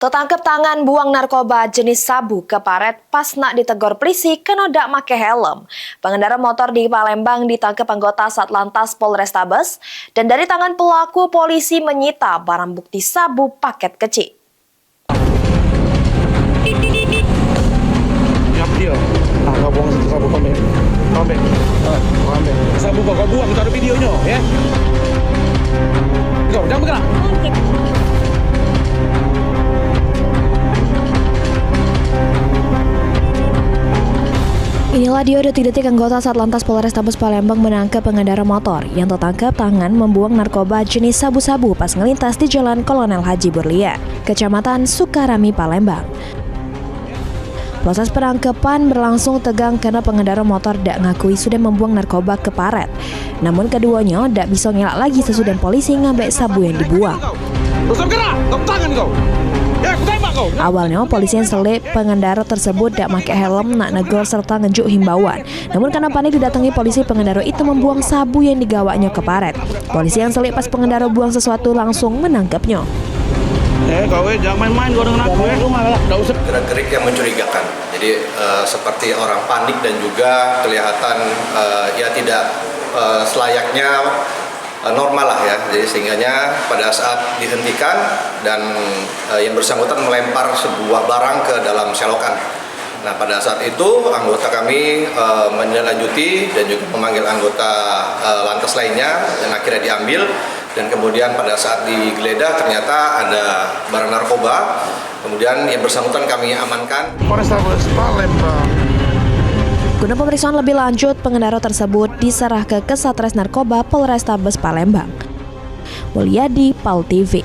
Tertangkap tangan buang narkoba jenis sabu ke paret pas nak ditegur polisi kena dak make helm. Pengendara motor di Palembang ditangkap anggota Satlantas Polrestabes dan dari tangan pelaku polisi menyita barang bukti sabu paket kecil. Sabu kau buang, kita ada videonya, ya. Kau jangan bergerak. Inilah dia detik-detik anggota Satlantas Polrestabes Palembang menangkap pengendara motor yang tertangkap tangan membuang narkoba jenis sabu-sabu pas ngelintas di Jalan Kolonel Haji Burlia, Kecamatan Sukarami, Palembang. Proses penangkapan berlangsung tegang karena pengendara motor dak ngakui sudah membuang narkoba ke paret. Namun keduanya dak bisa ngelak lagi sesudah polisi ngambil sabu yang dibuang. Awalnya polisi yang selip pengendara tersebut dak make helm nak negor serta ngejuk himbauan. Namun karena panik didatangi polisi, pengendara itu membuang sabu yang digawanya ke paret. Polisi yang selip pas pengendara buang sesuatu langsung menangkapnya. Kau jangan main-main kau dengan aku, Tidak usah. Gerak-gerik yang mencurigakan. Jadi seperti orang panik dan juga kelihatan ya tidak selayaknya normal lah ya. Jadi sehingganya pada saat dihentikan dan yang bersangkutan melempar sebuah barang ke dalam selokan. Nah pada saat itu anggota kami menindaklanjuti dan juga memanggil anggota lantas lainnya dan akhirnya diambil. Dan kemudian pada saat digeledah ternyata ada barang narkoba. Kemudian yang bersangkutan kami amankan. Polrestabes Palembang. Guna pemeriksaan lebih lanjut, pengendara tersebut diserahkan ke Satres Narkoba Polrestabes Palembang. Mulyadi, PAL TV.